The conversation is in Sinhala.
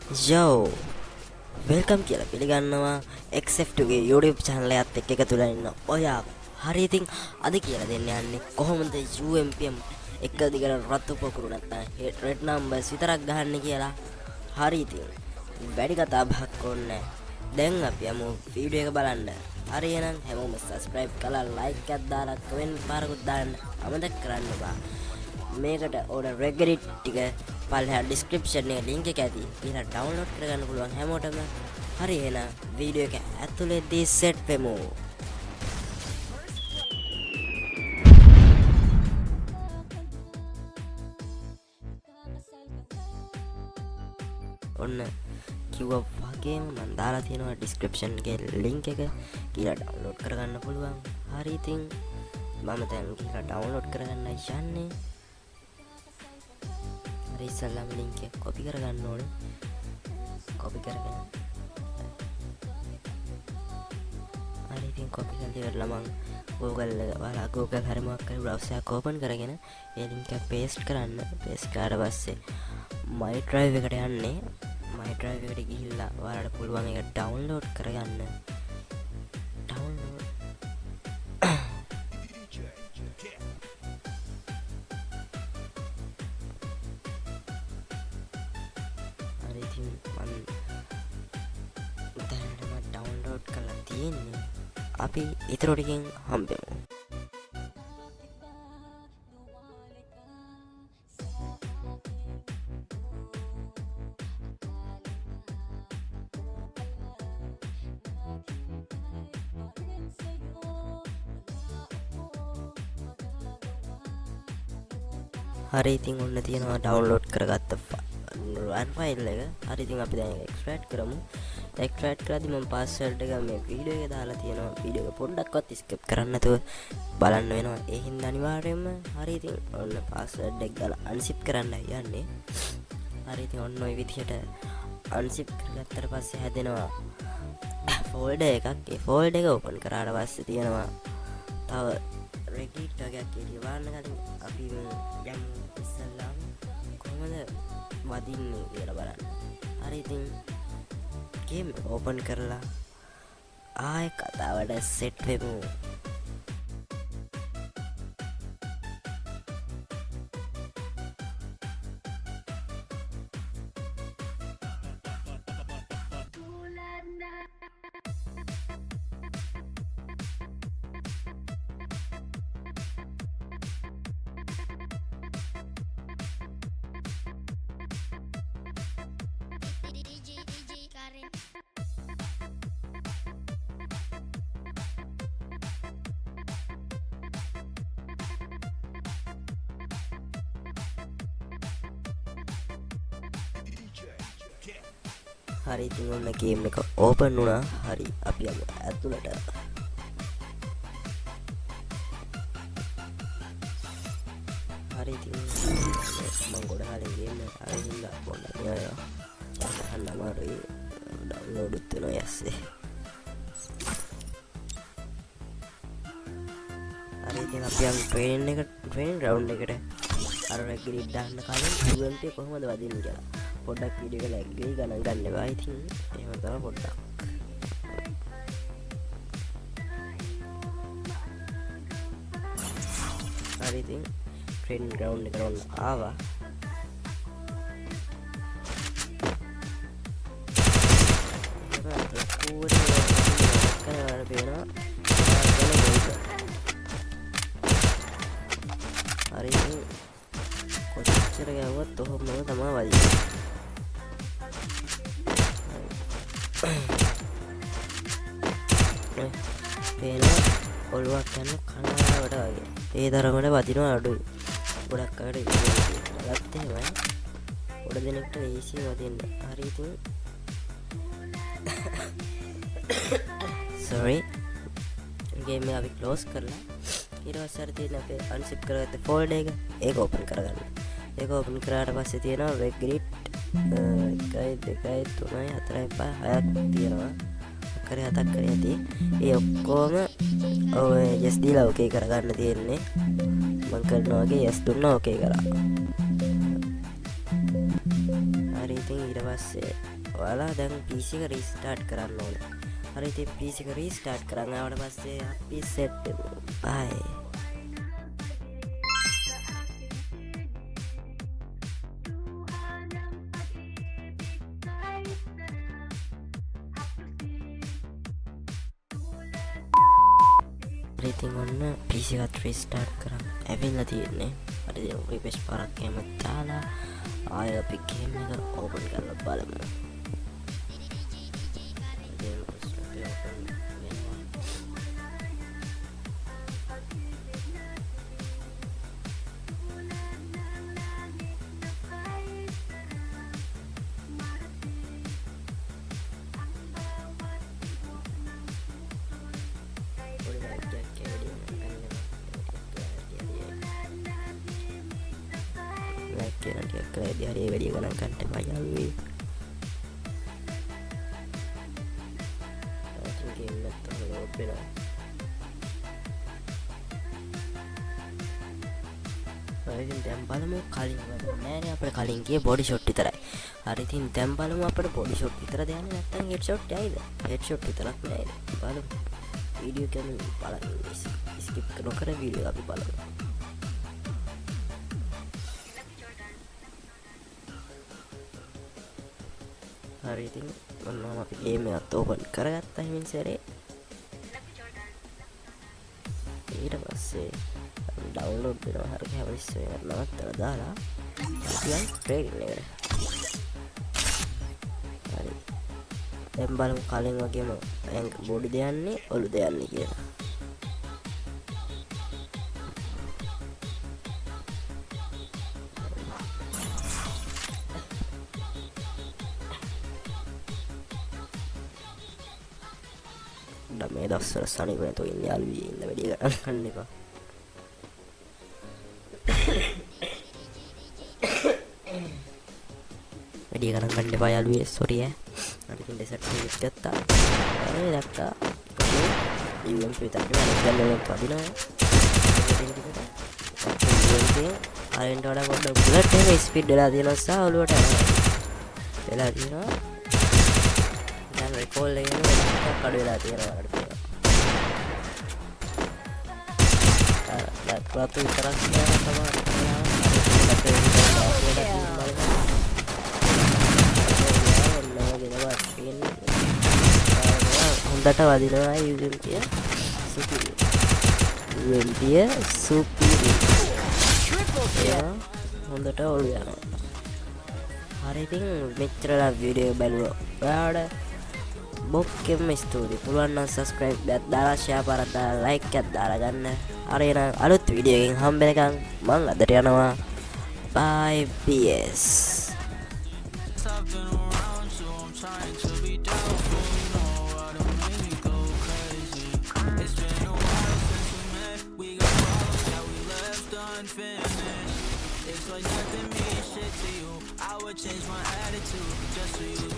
යෝ වෙල්කම් කියලා පිළිගන්නවා XF2 ගේ YouTube channel එකත් එක්ක එකතු වෙලා ඉන්න ඔයා. හරි ඉතින් අද කියලා දෙන්න යන්නේ කොහොමද UMPM එක දිගට රතු පොකුරු නැත්නම් red numbers විතරක් ගහන්න කියලා. හරි ඉතින් වැඩි කතා බහක් ඕනේ. දැන් අපි යමු වීඩියෝ එක බලන්න. හරි එහෙනම් හැමෝම subscribe කරලා like එකක් දාලා comment පාරකුත් දාන්න අමතක කරන්න එපා. මේකට ඕන රෙගරිට් ටික පල්ලෙහා description එකේ link එක ඇති. ඊළඟ download කරගන්න පුළුවන් හැමෝටම. හරි එහෙනම් වීඩියෝ එක ඇතුළේදී set වෙමු. ඔන්න කිව්වා වගේම මම දාලා තියෙනවා description එකේ link එක. කියලා download කරගන්න පුළුවන්. හරි ඉතින් මම දැන් කියලා download කරගන්න යන්නේ. ඉස්සල්ලාම link එක copy කරගන්න ඕනේ. copy කරගෙන හරි ඉතින් copy කරලා ඉවරලා මම Google හරි මොකක් හරි browser එක open කරගෙන ඒ link එක paste කරන්න. paste කරලා පස්සේ my drive එකට යන්නේ. my drive එකට ගිහිල්ලා ඔයාලට පුළුවන් ඒක download කරගන්න. download download කරලා තියෙන්නේ. අපි ඊටර ටිකෙන් හම්බෙමු. හරි ඉතින් ඔන්න තියෙනවා download කරගත්ත file එක. හරි ඉතින් අපි දැන් extract කරමු. extract කරද්දි මම password එක මේ වීඩියෝ එකේ දාලා තියෙනවා. වීඩියෝ එක පොඩ්ඩක්වත් skip කරන්න නැතුව බලන්න වෙනවා. ඒ හින්දා අනිවාර්යයෙන්ම හරි ඉතින් ඔන්න password එක දාලා unzip කරන්න යන්නේ. හරි ඉතින් ඔන්න ඔය විදිහට unzip කරගත්තට පස්සේ හැදෙනවා folder එකක්. ඒ folder එක open කරාට පස්සේ තියෙනවා තව Reddit එකක් එළිය වන්න කලින් අපි යම් ඉස්සල්ලාම කොහොමද වදින්නේ කියලා බලන්න. හරි ඉතින් game open කරලා ආයෙ කතාවට set වෙමු. හරි ඉතින් ඔන්න game එක open වුණා. හරි අපි යමු ඇතුළට. හරි ඉතින් මම ගොඩ කාලේ game එක අරින්දා පොඩ්ඩක් නෑ අහන්න අමාරුයි. download උත් වෙනවා යස්සේ. හරි ඉතින් අපි යමු training ground එකට. අර රෙගිලි දාන්න කලින් UMP කොහොමද වදින්නේ කියලා පොඩ්ඩක් වීඩියෝ එක ලැග් ගිහී ගණන් ගන්න එපා. ඉතින් එහෙම තමයි පොඩ්ඩක්. හරි ඉතින් training ground එකට ඔන්න ආවා. හරි ඉතින් කොච්චර ගැව්වත් ඔහොමම තමයි වදින්නේ. පේන ඔළුවක් යන කනාවට වගේ ඒ තරමට වදිනවා අඩුයි. ගොඩක් අයට ගත්ත එහෙමයි ගොඩ දෙනෙක්ට easy වදින්න. හරි ඉතින් sorry game එක අපි close කරලා ඊට පස්සේ හරි තියෙන අපේ unzip කරගත්ත folder එක ඒක open කරගන්න. ඒක open කරාට පස්සේ තියෙනවා regret 1 2 3 4 5 6ක් තියෙනවා. කරේ 7ක් කරේ ඇති. ඒ ඔක්කොම ඔය yes දීලා okay කරගන්න තියෙන්නේ. මම කරනවා වගේ yes දුන්නා okay කරා. හරි ඉතින් ඊට පස්සේ ඔයාලා දැන් PC එක රීස්ටාර්ට් කරන්න ඕනේ. හරි ඉතින් PC එක රීස්ටාර්ට් කරන් ආවට පස්සේ අපි සෙට් වෙමු. බයි. ඉතින් ඔන්න PC එකත් රීස්ටාර්ට් කරන් ඇවිල්ලා තියෙන්නේ. හරි දැන් රිෆ්‍රෙෂ් පාරක් එහෙම දාලා ආයෙ අපි ගේම් එක ඕපන් කරලා බලමු. Nanti ke dia video kan akan terbayang game betul open ඉතින් දැන් බලමු කලින් නෑනේ අපේ කලින් ගියේ බොඩි ෂොට් විතරයි. හරි ඉතින් දැන් බලමු අපිට බොඩි ෂොට් විතරද යන්නේ නැත්නම් හෙඩ් ෂොට් යයිද? හෙඩ් ෂොට් විතරක් නෑනේ. බලමු. වීඩියෝ එක බලන්න ස්කිප් නොකර වීඩියෝ අපි බලමු. හරි ඉතින් ඔන්න අපි ගේම් එකත් ඕපන් කරගත්තා හිමින් සැරේ. ඊට පස්සේ ඩවුන්ලෝඩ් වෙනවා හරිය හැවලිස් එක නවත්තලා දාලා අපි ට්‍රේඩින් එකට. හරි. දැන් බලමු කලින් වගේම බොඩි දෙයන්නේ ඔලු දෙයන්නේ කියලා. මේ දවස්වල සනීප නැතුව ඉන්න යාළුවෝ ඉන්න වැඩි ගන්න එපා. වැඩි ගණන් ගන්න එපා යාළුවේ සෝරි ඈ. හරි ඉතින් ඩෙසර්ට් එකක් ගත්තා. අනේ දැක්කා. UMP විතරක් නෙවෙයි ගන්න පදිනවා. අරෙන්ට වඩා පොඩ්ඩක් බුලට් එක ස්පීඩ් වෙලා තියෙනවා සා ඔලුවට යනවා. වෙලා තියෙනවා. දැන් රෙකෝල් එකේ ටිකක් අඩු වෙලා තියෙනවා. Ratu විතරක් නෑ සමහර හොඳට වදිනවා UMP සුපිරි හොඳට ඔලු යනවා. හරි ඉතින් මෙච්චරලා වීඩියෝ බලුවා. ඔයාලට බොක්කෙම ස්තුතියි. පුළුවන් නම් subscribe එකක් දාලා share පාරක් දාලා like එකක් දාලා ගන්න. හරි එහෙනම් අලුත් වීඩියෝ එකකින් හම්බෙනකන් මං අදට යනවා. bye PS. It's like nothing means shit to you. I would change my attitude just for you.